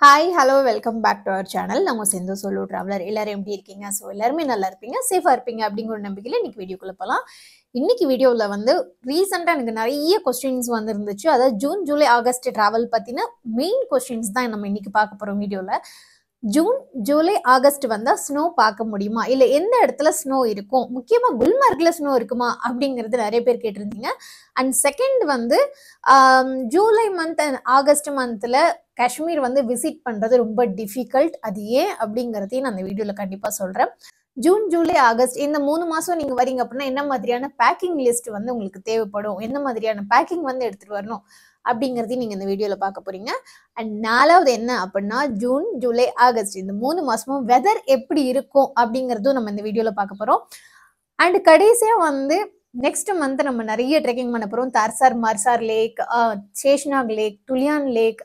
Hi hello welcome back to our channel. நம்ம Sindhu solo traveller. எல்லாரும் எப்படி இருக்கீங்க? ஸோ எல்லாருமே நல்லா இருப்பீங்க, சேஃபாக இருப்பீங்க அப்படிங்கிற ஒரு நம்பிக்கையில் இன்னைக்கு வீடியோக்குள்ளே போகலாம். இன்னைக்கு வீடியோவில் வந்து ரீசெண்டாக எனக்கு நிறைய கொஸ்டின்ஸ் வந்து இருந்துச்சு. அதாவது ஜூன் ஜூலை ஆகஸ்ட் ட்ராவல் பற்றின மெயின் கொஸ்டின்ஸ் தான் நம்ம இன்னைக்கு பார்க்க போகிறோம் வீடியோவில். ஜூன் ஜூலை ஆகஸ்ட் வந்தால் ஸ்னோ பார்க்க முடியுமா, இல்லை எந்த இடத்துல ஸ்னோ இருக்கும், முக்கியமாக குல்மார்க்கில் ஸ்னோ இருக்குமா அப்படிங்கிறது நிறைய பேர் கேட்டிருந்தீங்க. அண்ட் செகண்ட் வந்து ஜூலை மந்த் அண்ட் ஆகஸ்ட் மந்தில் காஷ்மீர் வந்து விசிட் பண்ணுறது ரொம்ப டிஃபிகல்ட். அது ஏன் அப்படிங்கிறதையும் நான் அந்த வீடியோவில் கண்டிப்பாக சொல்கிறேன். ஜூன் ஜூலை ஆகஸ்ட் இந்த 3 மாதம் நீங்கள் வரீங்க அப்படின்னா என்ன மாதிரியான பேக்கிங் லிஸ்ட் வந்து உங்களுக்கு தேவைப்படும், என்ன மாதிரியான பேக்கிங் வந்து எடுத்துகிட்டு வரணும் அப்படிங்கிறதையும் நீங்கள் இந்த வீடியோவில் பார்க்க போகிறீங்க. அண்ட் 4வது என்ன அப்படின்னா ஜூன் ஜூலை ஆகஸ்ட் இந்த 3 மாதமும் வெதர் எப்படி இருக்கும் அப்படிங்கிறதும் நம்ம இந்த வீடியோவில் பார்க்க போகிறோம். அண்ட் கடைசியாக வந்து நெக்ஸ்ட் மந்த் நம்ம நிறைய ட்ரெக்கிங் பண்ண போகிறோம். தார்சார் மார்சார் லேக், சேஷ்நாக் லேக், துலியான் லேக்,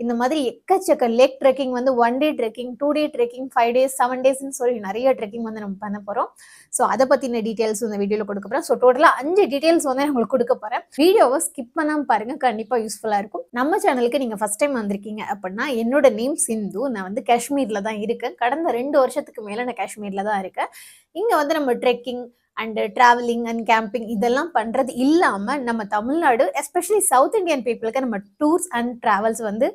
இந்த மாதிரி எக்கச்சக்க லேக் ட்ரெக்கிங் வந்து 1 டே ட்ரெக்கிங், 2 டே ட்ரெக்கிங், 5 டேஸ் 7 டேஸ்ன்னு சொல்லி நிறைய ட்ரெக்கிங் வந்து நம்ம பண்ண போகிறோம். ஸோ அதை பற்றின டீட்டெயில்ஸ் இந்த வீடியோவில் கொடுக்க போகிறேன். ஸோ டோட்டலாக 5 டீட்டெயில்ஸ் வந்து நான் உங்களுக்கு கொடுக்க போகிறேன். வீடியோவை ஸ்கிப் பண்ணாமல் பாருங்கள், கண்டிப்பாக யூஸ்ஃபுல்லாக இருக்கும். நம்ம சேனலுக்கு நீங்கள் ஃபஸ்ட் டைம் வந்திருக்கீங்க அப்படின்னா என்னோட நேம் சிந்து. நான் வந்து காஷ்மீரில் தான் இருக்கேன். கடந்த 2 வருஷத்துக்கு மேலே நான் காஷ்மீரில் தான் இருக்கேன். இங்கே வந்து நம்ம trekking and travelling and camping இதெல்லாம் பண்ணுறது இல்லாமல் நம்ம தமிழ்நாடு எஸ்பெஷலி சவுத் இண்டியன் பீப்புளுக்கு நம்ம டூர்ஸ் அண்ட் ட்ராவல்ஸ் வந்து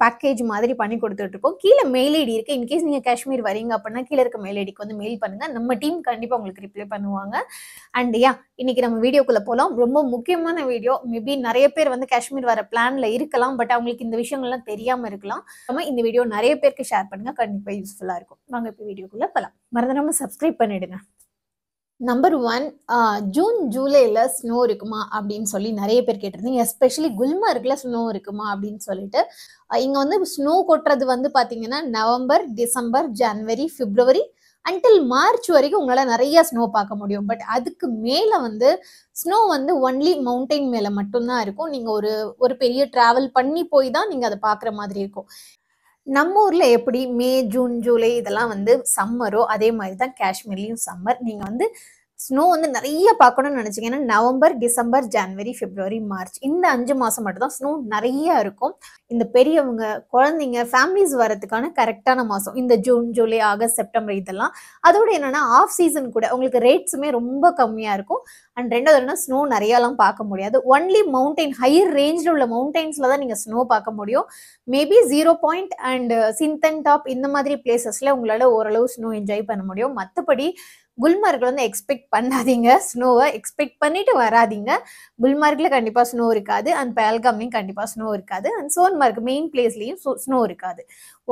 பேக்கேஜ் மாதிரி பண்ணி கொடுத்துட்ருக்கோம். கீழே மெயில் ஐடி இருக்குது. இன்கேஸ் நீங்கள் காஷ்மீர் வரீங்க அப்படின்னா கீழே இருக்க மெயில் ஐடிக்கு வந்து மெயில் பண்ணுங்கள். நம்ம டீம் கண்டிப்பாக உங்களுக்கு ரிப்ளை பண்ணுவாங்க. அண்ட் இன்னைக்கு நம்ம வீடியோக்குள்ளே போகலாம். ரொம்ப முக்கியமான வீடியோ. மேபி நிறைய பேர் வந்து காஷ்மீர் வர பிளானில் இருக்கலாம், பட் அவங்களுக்கு இந்த விஷயங்கள்லாம் தெரியாமல் இருக்கலாம். நம்ம இந்த வீடியோ நிறைய பேருக்கு ஷேர் பண்ணுங்கள், கண்டிப்பாக யூஸ்ஃபுல்லாக இருக்கும். வாங்க இப்போ வீடியோக்குள்ளே போகலாம். மறந்துடாம சப்ஸ்கிரைப் பண்ணிவிடுங்க. நம்பர் 1, ஜூன் ஜூலையில் ஸ்னோ இருக்குமா அப்படின்னு சொல்லி நிறைய பேர் கேட்டிருந்தீங்க. எஸ்பெஷலி குல்மார்க்கில் ஸ்னோ இருக்குமா அப்படின்னு சொல்லிட்டு. இங்கே வந்து ஸ்னோ கொட்டுறது வந்து பார்த்தீங்கன்னா நவம்பர், டிசம்பர், ஜனவரி, பிப்ரவரி அன்டில் மார்ச் வரைக்கும் உங்களால் நிறைய ஸ்னோ பார்க்க முடியும். பட் அதுக்கு மேலே வந்து ஸ்னோ வந்து ஒன்லி மவுண்டெயின் மேலே மட்டும்தான் இருக்கும். நீங்கள் ஒரு பெரிய ட்ராவல் பண்ணி போய் தான் நீங்கள் அதை பார்க்குற மாதிரி இருக்கும். நம்ம ஊரில் எப்படி மே, ஜூன், ஜூலை இதெல்லாம் வந்து சம்மரோ அதே மாதிரி தான் காஷ்மீர்லேயும் சம்மர். நீங்கள் வந்து ஸ்னோ வந்து நிறைய பார்க்கணும்னு நினச்சிங்கன்னா நவம்பர், டிசம்பர், ஜனவரி, பிப்ரவரி, மார்ச் இந்த 5 மாதம் மட்டும் தான் ஸ்னோ நிறைய இருக்கும். இந்த பெரியவங்க, குழந்தைங்க, ஃபேமிலிஸ் வரதுக்கான கரெக்டான மாதம் இந்த ஜூன், ஜூலை, ஆகஸ்ட், செப்டம்பர் இதெல்லாம். அதோட என்னென்னா ஆஃப் சீசன் கூட உங்களுக்கு ரேட்ஸுமே ரொம்ப கம்மியாக இருக்கும். அண்ட் 2வது ஸ்னோ நிறையாலாம் பார்க்க முடியாது. ஒன்லி மவுண்டெயின் ஹையர் ரேஞ்சில் உள்ள மவுண்டெயின்ஸில் தான் நீங்கள் ஸ்னோ பார்க்க முடியும். Maybe 0 point and Chinthan top இந்த மாதிரி பிளேசஸில் உங்களால் ஓரளவு ஸ்னோ என்ஜாய் பண்ண முடியும். மற்றபடி குல்மார்க்கில் வந்து எக்ஸ்பெக்ட் பண்ணாதீங்க, ஸ்னோவை எக்ஸ்பெக்ட் பண்ணிட்டு வராதிங்க. குல்மார்க்கில் கண்டிப்பாக ஸ்னோ இருக்காது. அண்ட் பஹல்காம்லையும் கண்டிப்பாக ஸ்னோ இருக்காது. அண்ட் சோன்மார்க் மெயின் பிளேஸ்லையும் ஸ்னோ இருக்காது.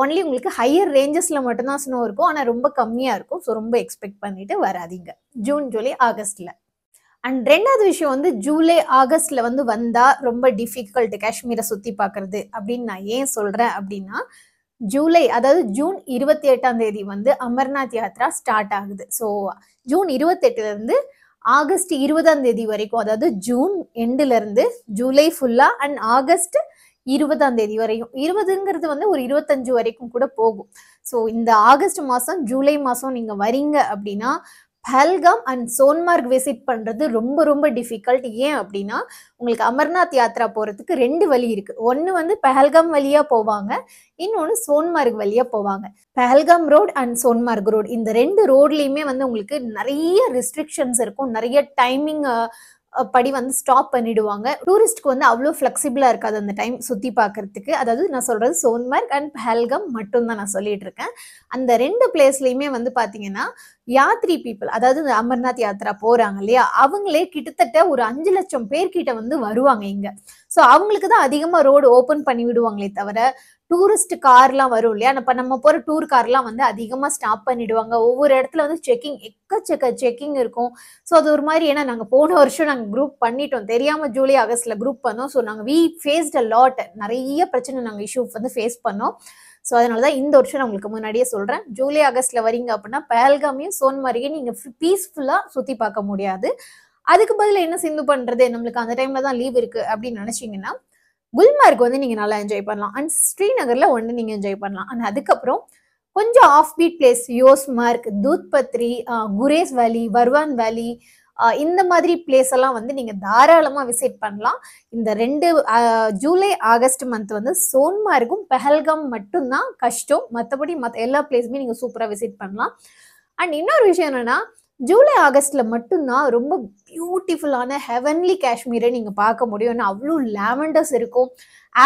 ஒன்லி உங்களுக்கு ஹையர் ரேஞ்சஸில் மட்டும்தான் ஸ்னோ இருக்கும், ஆனால் ரொம்ப கம்மியாக இருக்கும். ஸோ ரொம்ப எக்ஸ்பெக்ட் பண்ணிட்டு வராதிங்க ஜூன், ஜூலை, ஆகஸ்டில். அண்ட் 2வது விஷயம் வந்து ஜூலை, ஆகஸ்டில் வந்து வந்தால் ரொம்ப டிஃபிகல்ட் காஷ்மீரை சுற்றி பார்க்குறது அப்படின்னு நான் ஏன் சொல்கிறேன் அப்படின்னா, ஜூலை அதாவது ஜூன் 28ஆம் தேதி வந்து அமர்நாத் யாத்ரா ஸ்டார்ட் ஆகுது. ஸோ ஜூன் 28லேருந்து ஆகஸ்ட் 20ஆம் தேதி வரைக்கும், அதாவது ஜூன் எண்டுலேருந்து ஜூலை ஃபுல்லாக அண்ட் ஆகஸ்ட் 20ஆம் தேதி வரையும், 20ங்கிறது வந்து ஒரு 25 வரைக்கும் கூட போகும். ஸோ இந்த ஆகஸ்ட் மாதம், ஜூலை மாதம் நீங்கள் வரீங்க அப்படின்னா பஹல்காம் அண்ட் சோன்மார்க் விசிட் பண்ணுறது ரொம்ப ரொம்ப டிஃபிகல்ட். ஏன் அப்படின்னா உங்களுக்கு அமர்நாத் யாத்ரா போகிறதுக்கு 2 வழி இருக்குது. ஒன்று வந்து பஹல்காம் வழியாக போவாங்க, இன்னொன்று சோன்மார்க் வழியாக போவாங்க. Pahalgam road and Sonamarg road இந்த 2 ரோட்லேயுமே வந்து உங்களுக்கு நிறைய ரெஸ்ட்ரிக்ஷன்ஸ் இருக்கும். நிறைய டைமிங் படி வந்து ஸ்டாப் பண்ணிடுவாங்க. டூரிஸ்ட்க்கு வந்து அவ்வளோ ஃப்ளெக்சிபிளாக இருக்காது அந்த டைம் சுற்றி பார்க்கறதுக்கு. அதாவது நான் சொல்கிறது சோன்மார்க் அண்ட் பஹல்காம் மட்டும்தான் நான் சொல்லிட்டு இருக்கேன். அந்த 2 பிளேஸ்லையுமே வந்து பார்த்தீங்கன்னா யாத்ரி பீப்புள், அதாவது இந்த அமர்நாத் யாத்ரா போகிறாங்க இல்லையா, அவங்களே கிட்டத்தட்ட ஒரு 5 லட்சம் பேர்கிட்ட வந்து வருவாங்க இங்கே. ஸோ அவங்களுக்கு தான் அதிகமாக ரோடு ஓப்பன் பண்ணி விடுவாங்களே தவிர டூரிஸ்ட் கார்லாம் வரும் இல்லையா, இப்போ நம்ம போகிற டூர் கார்லாம் வந்து அதிகமாக ஸ்டாப் பண்ணிவிடுவாங்க. ஒவ்வொரு இடத்துல வந்து செக்கிங், எக்கச்சக்க செக்கிங் இருக்கும். ஸோ அது ஒரு மாதிரி, ஏன்னா நாங்கள் போன வருஷம் நாங்கள் குரூப் பண்ணிட்டோம், தெரியாமல் ஜூலை ஆகஸ்ட்டில் குரூப் பண்ணோம். ஸோ நாங்கள் ஃபேஸ்ட் அ லாட், நிறைய பிரச்சனை நாங்கள் இஷ்யூ வந்து ஃபேஸ் பண்ணோம். ஸோ அதனால தான் இந்த வருஷம் நான் உங்களுக்கு முன்னாடியே சொல்கிறேன், ஜூலை ஆகஸ்ட்டில் வரீங்க அப்படின்னா பஹல்காமையும் சோன்மார்க்கையும் நீங்கள் பீஸ்ஃபுல்லாக சுற்றி பார்க்க முடியாது. அதுக்கு பதில் என்ன சிந்து பண்ணுறது, நம்மளுக்கு அந்த டைமில் தான் லீவ் இருக்குது அப்படின்னு நினச்சிங்கன்னா குல்மார்க் வந்து நீங்கள் நல்லா என்ஜாய் பண்ணலாம். அண்ட் ஸ்ரீநகரில் ஒன்று நீங்கள் என்ஜாய் பண்ணலாம். அண்ட் அதுக்கப்புறம் கொஞ்சம் ஆஃப் பீட் பிளேஸ் யோஸ்மார்க், தூத்பத்ரி, குரேஸ் வேலி, வர்வான் வேலி, இந்த மாதிரி பிளேஸ் எல்லாம் வந்து நீங்க தாராளமா விசிட் பண்ணலாம். இந்த 2 ஜூலை ஆகஸ்ட் மந்த் வந்து சோன்மார்க்கும் பெஹல்காம் மட்டும்தான் கஷ்டம். மற்றபடி எல்லா பிளேஸுமே நீங்க சூப்பரா விசிட் பண்ணலாம். அண்ட் இன்னொரு விஷயம் என்னன்னா, ஜூலை ஆகஸ்ட்ல மட்டும்தான் ரொம்ப பியூட்டிஃபுல்லான ஹெவன்லி காஷ்மீரை நீங்க பார்க்க முடியும். ஏன்னா அவ்வளோ லாவெண்டர்ஸ் இருக்கும்,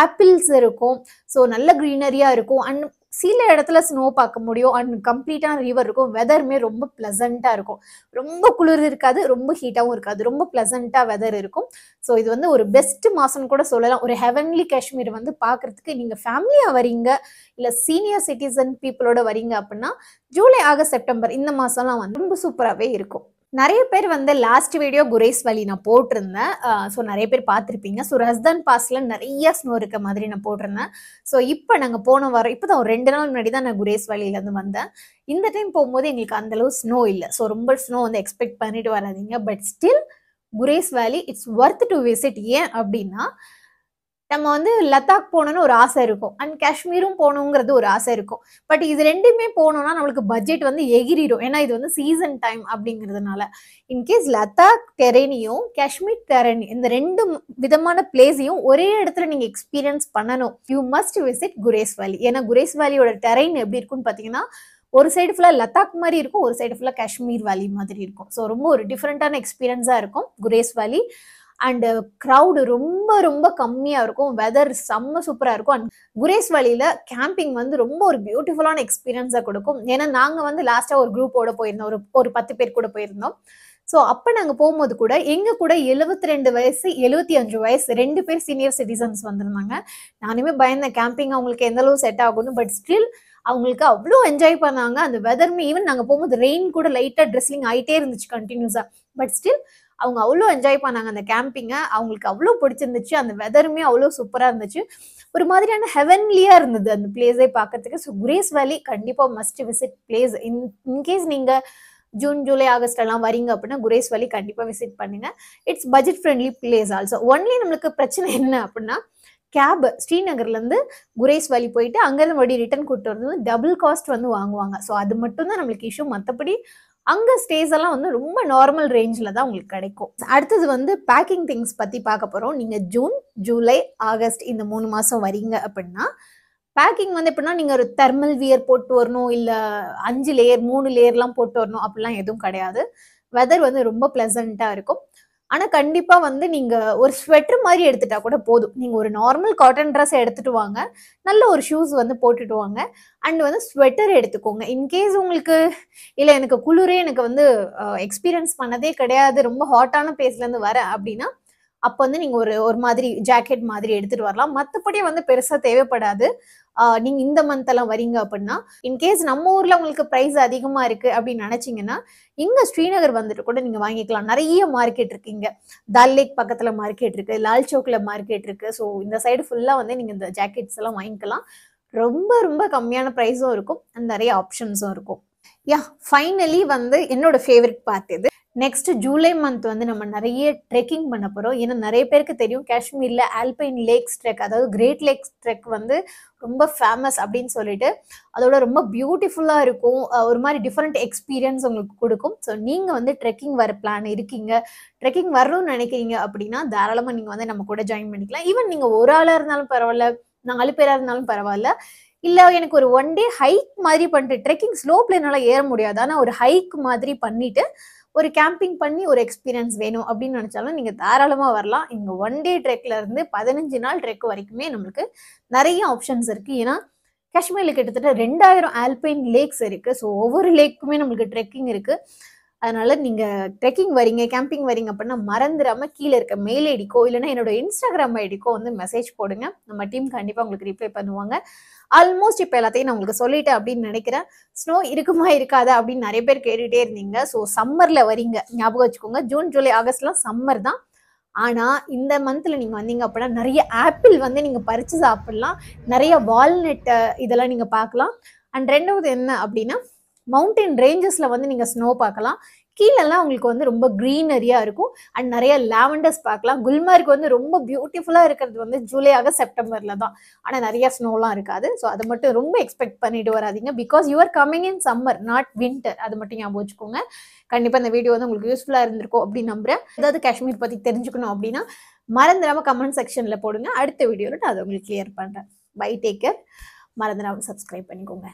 ஆப்பிள்ஸ் இருக்கும், ஸோ நல்ல க்ரீனரியா இருக்கும். அண்ட் சில இடத்துல ஸ்னோ பார்க்க முடியும். அண்ட் கம்ப்ளீட்டான ரிவர் இருக்கும். வெதருமே ரொம்ப பிளசண்டா இருக்கும். ரொம்ப குளிர் இருக்காது, ரொம்ப ஹீட்டாகவும் இருக்காது. ரொம்ப பிளசண்டா வெதர் இருக்கும். ஸோ இது வந்து ஒரு பெஸ்ட் மாசம்னு கூட சொல்லலாம். ஒரு ஹெவன்லி காஷ்மீர் வந்து பார்க்கறதுக்கு நீங்க ஃபேமிலியா வரீங்க, இல்ல சீனியர் சிட்டிசன் பீப்புளோட வரீங்க அப்படின்னா ஜூலை ஆகஸ்ட் செப்டம்பர் இந்த மாசம்லாம் வந்து ரொம்ப சூப்பராகவே இருக்கும். நிறைய பேர் வந்து லாஸ்ட் வீடியோ குரேஸ் வேலி நான் போட்டிருந்தேன். ஸோ நிறைய பேர் பார்த்துருப்பீங்க. ஸோ ரஸ்தான் பாஸ்ல நிறைய ஸ்னோ இருக்க மாதிரி நான் போட்டிருந்தேன். ஸோ இப்போ நாங்கள் போன வாரம் இப்போ தான் ஒரு 2 நாள் முன்னாடி தான் நான் குரேஸ் வேலியிலேருந்து வந்தேன். இந்த டைம் போகும்போது எங்களுக்கு அந்தளவு ஸ்னோ இல்லை. ஸோ ரொம்ப ஸ்னோ வந்து எக்ஸ்பெக்ட் பண்ணிட்டு வராதிங்க. பட் ஸ்டில் குரேஸ் வேலி இட்ஸ் ஒர்த் டு விசிட். ஏன் அப்படின்னா, நம்ம வந்து லத்தாக் போகணுன்னு ஒரு ஆசை இருக்கும், அண்ட் காஷ்மீரும் போகணுங்கிறது ஒரு ஆசை இருக்கும். பட் இது 2மே போகணும்னா நம்மளுக்கு பட்ஜெட் வந்து எகிரிடும். ஏன்னா இது வந்து சீசன் டைம் அப்படிங்கிறதுனால. இன்கேஸ் லத்தாக் டெரெனியும் காஷ்மீர் டெரெனி இந்த 2 விதமான பிளேஸையும் ஒரே இடத்துல நீங்க எக்ஸ்பீரியன்ஸ் பண்ணணும். யூ மஸ்ட் விசிட் குரேஸ் வேலி. ஏன்னா குரேஸ் வேலியோட டெரெயின் எப்படி இருக்குன்னு பார்த்தீங்கன்னா, ஒரு சைடு ஃபுல்லாக லத்தாக் மாதிரி இருக்கும், ஒரு சைடு ஃபுல்லாக காஷ்மீர் வேலி மாதிரி இருக்கும். ஸோ ரொம்ப ஒரு டிஃப்ரெண்ட்டான எக்ஸ்பீரியன்ஸாக இருக்கும் குரேஸ் வேலி. அண்ட் க்ரௌடு ரொம்ப ரொம்ப கம்மியாக இருக்கும். வெதர் செம்ம சூப்பராக இருக்கும். அண்ட் குரேஸ் வேலியில் கேம்பிங் வந்து ரொம்ப ஒரு பியூட்டிஃபுல்லான எக்ஸ்பீரியன்ஸாக கொடுக்கும். ஏன்னா நாங்கள் வந்து லாஸ்ட்டாக ஒரு குரூப்போட போயிருந்தோம், ஒரு 10 பேர் கூட போயிருந்தோம். ஸோ அப்போ நாங்கள் போகும்போது கூட எங்கள் கூட 72 வயசு 75 வயசு 2 பேர் சீனியர் சிட்டிசன்ஸ் வந்திருந்தாங்க. நானுமே பயந்தேன் கேம்பிங் அவங்களுக்கு எந்த அளவு செட் ஆகும்னு. பட் ஸ்டில் அவங்களுக்கு அவ்வளோ என்ஜாய் பண்ணாங்க. அந்த வெதருமே ஈவன் நாங்கள் போகும்போது ரெயின் கூட லைட்டாக ட்ரெஸ்லிங் ஆகிட்டே இருந்துச்சு கண்டினியூஸாக. பட் ஸ்டில் அவங்க அவ்வளோ என்ஜாய் பண்ணாங்க அந்த கேம்பிங்கை. அவங்களுக்கு அவ்வளோ பிடிச்சிருந்துச்சு. அந்த வெதருமே அவ்வளோ சூப்பராக இருந்துச்சு. ஒரு மாதிரியான ஹெவன்லியாக இருந்தது அந்த பிளேஸை பார்க்கறதுக்கு. ஸோ குரேஸ் வேலி கண்டிப்பாக மஸ்ட் விசிட் பிளேஸ். இன்கேஸ் நீங்கள் ஜூன் ஜூலை ஆகஸ்ட் எல்லாம் வரீங்க அப்படின்னா குரேஸ் வேலி கண்டிப்பாக விசிட் பண்ணுங்க. It's budget friendly place also. Only நம்மளுக்கு பிரச்சனை என்ன அப்படின்னா, கேப் ஸ்ரீநகர்லேருந்து குரேஸ் வேலி போயிட்டு அங்கேருந்து மறுபடியும் ரிட்டர்ன் கூப்பிட்டு வரது டபுள் காஸ்ட் வந்து வாங்குவாங்க. ஸோ அது மட்டும் தான் நம்மளுக்கு இஷ்யூ. மற்றபடி அங்கே ஸ்டேஸ் எல்லாம் வந்து ரொம்ப நார்மல் ரேஞ்சில் தான் உங்களுக்கு கிடைக்கும். அடுத்தது வந்து பேக்கிங் திங்ஸ் பற்றி பார்க்க போகிறோம். நீங்கள் ஜூன் ஜூலை ஆகஸ்ட் இந்த 3 மாதம் வரீங்க அப்படின்னா பேக்கிங் வந்து எப்படின்னா, நீங்கள் ஒரு தெர்மல் வியர் போட்டு வரணும், இல்லை 5 லேயர் 3 லேயர்லாம் போட்டு வரணும் அப்படிலாம் எதுவும் கிடையாது. வெதர் வந்து ரொம்ப ப்ளசண்ட்டாக இருக்கும். ஆனால் கண்டிப்பாக வந்து நீங்கள் ஒரு ஸ்வெட்டர் மாதிரி எடுத்துட்டா கூட போதும். நீங்கள் ஒரு நார்மல் காட்டன் ட்ரெஸ் எடுத்துகிட்டு வாங்க, நல்ல ஒரு ஷூஸ் வந்து போட்டுட்டு வாங்க, அண்ட் வந்து ஸ்வெட்டர் எடுத்துக்கோங்க. இன்கேஸ் உங்களுக்கு இல்லை எனக்கு குளிரே எனக்கு வந்து எக்ஸ்பீரியன்ஸ் பண்ணதே கிடையாது, ரொம்ப ஹாட்டான பிளேஸ்லேருந்து வரேன் அப்படின்னா அப்போ வந்து நீங்கள் ஒரு மாதிரி ஜாக்கெட் மாதிரி எடுத்துகிட்டு வரலாம். மற்றபடி வந்து பெருசாக தேவைப்படாது. நீங்கள் இந்த மந்த்தெல்லாம் வரீங்க அப்படின்னா, இன்கேஸ் நம்ம ஊரில் உங்களுக்கு ப்ரைஸ் அதிகமாக இருக்குது அப்படின்னு நினச்சிங்கன்னா, இங்கே ஸ்ரீநகர் வந்துட்டு கூட நீங்கள் வாங்கிக்கலாம். நிறைய மார்க்கெட் இருக்குது. இங்கே தால் லேக் பக்கத்தில் மார்க்கெட் இருக்குது, லால் சௌக்கில் மார்க்கெட் இருக்குது. ஸோ இந்த சைடு ஃபுல்லாக வந்து நீங்கள் இந்த ஜாக்கெட்ஸ் எல்லாம் வாங்கிக்கலாம். ரொம்ப ரொம்ப கம்மியான ப்ரைஸும் இருக்கும், அண்ட் நிறைய ஆப்ஷன்ஸும் இருக்கும். ஃபைனலி வந்து என்னோட ஃபேவரட் பார்ட் இது. நெக்ஸ்ட் ஜூலை மந்த் வந்து நம்ம நிறைய ட்ரெக்கிங் பண்ண போகிறோம். ஏன்னா நிறைய பேருக்கு தெரியும் காஷ்மீரில் ஆல்பைன் லேக்ஸ் ட்ரெக், அதாவது கிரேட் லேக்ஸ் ட்ரெக் வந்து ரொம்ப ஃபேமஸ் அப்படின்னு சொல்லிட்டு அதோட ரொம்ப பியூட்டிஃபுல்லாக இருக்கும். ஒரு மாதிரி டிஃப்ரெண்ட் எக்ஸ்பீரியன்ஸ் உங்களுக்கு கொடுக்கும். ஸோ நீங்கள் வந்து ட்ரெக்கிங் வர பிளான் இருக்கீங்க, ட்ரெக்கிங் வரணும்னு நினைக்கிறீங்க அப்படின்னா தாராளமாக நீங்கள் வந்து நம்ம கூட ஜாயின் பண்ணிக்கலாம். ஈவன் நீங்கள் ஒரு ஆளாக இருந்தாலும் பரவாயில்ல, 4 பேராக இருந்தாலும் பரவாயில்ல. இல்லை எனக்கு ஒரு 1 டே ஹைக் மாதிரி பண்ணிட்டு, ட்ரெக்கிங் ஸ்லோப்பில் என்னால் ஏற முடியாது, ஆனால் ஒரு ஹைக் மாதிரி பண்ணிட்டு ஒரு கேம்பிங் பண்ணி ஒரு எக்ஸ்பீரியன்ஸ் வேணும் அப்படின்னு நினச்சாலும் நீங்கள் தாராளமாக வரலாம். இங்கே 1 டே ட்ரெக்ல இருந்து 15 நாள் ட்ரெக் வரைக்குமே நம்மளுக்கு நிறைய ஆப்ஷன்ஸ் இருக்குது. ஏன்னா காஷ்மீரில் கிட்டத்தட்ட 2000 ஆல்பைன் லேக்ஸ் இருக்குது. ஸோ ஒவ்வொரு லேக்குமே நம்மளுக்கு ட்ரெக்கிங் இருக்குது. அதனால நீங்கள் ட்ரெக்கிங் வரீங்க, கேம்பிங் வரீங்க அப்படின்னா மறந்துடாமல் கீழே இருக்க மெயில் ஐடிக்கோ இல்லைன்னா என்னோட இன்ஸ்டாகிராம் ஐடிக்கோ வந்து மெசேஜ் போடுங்க. நம்ம டீம் கண்டிப்பாக உங்களுக்கு ரிப்ளை பண்ணுவாங்க. ஆல்மோஸ்ட் இப்போ எல்லாத்தையும் நான் உங்களுக்கு சொல்லிட்டேன் அப்படின்னு நினைக்கிறேன். ஸ்னோ இருக்குமா இருக்காதா அப்படின்னு நிறைய பேர் கேட்டுகிட்டே இருந்தீங்க. ஸோ சம்மரில் வரீங்க, ஞாபகம் வச்சுக்கோங்க. ஜூன் ஜூலை ஆகஸ்ட்லாம் சம்மர் தான். ஆனால் இந்த மந்தில் நீங்கள் வந்தீங்க அப்படின்னா நிறைய ஆப்பிள் வந்து நீங்கள் பறித்து சாப்பிட்லாம், நிறைய வால்நட்டு இதெல்லாம் நீங்கள் பார்க்கலாம். அண்ட் ரெண்டாவது என்ன அப்படின்னா, மவுண்டன் ரேஞ்சஸில் வந்து நீங்கள் ஸ்னோ பார்க்கலாம். கீழெல்லாம் உங்களுக்கு வந்து ரொம்ப க்ரீனரியாக இருக்கும் அண்ட் நிறைய லாவெண்டர்ஸ் பார்க்கலாம். குல்மார்க் வந்து ரொம்ப பியூட்டிஃபுல்லாக இருக்கிறது வந்து ஜூலை ஆகஸ்ட் செப்டம்பரில் தான். ஆனால் நிறைய ஸ்னோலாம் இருக்காது. ஸோ அதை மட்டும் ரொம்ப எக்ஸ்பெக்ட் பண்ணிட்டு வராதிங்க. Because you are coming in summer not winter. அது மட்டும் ஞாபகம் வச்சுக்கோங்க. கண்டிப்பாக இந்த வீடியோ வந்து உங்களுக்கு யூஸ்ஃபுல்லாக இருந்திருக்கும் அப்படின்னு நம்புறேன். ஏதாவது காஷ்மீர் பற்றி தெரிஞ்சுக்கணும் அப்படின்னா மறந்துடாமல் கமெண்ட் செக்ஷனில் போடுங்க. அடுத்த வீடியோவில் நான் அதை உங்களுக்கு கிளியர் பண்ணுறேன். Bye, take care. மறந்துடாமல் சப்ஸ்கிரைப் பண்ணிக்கோங்க.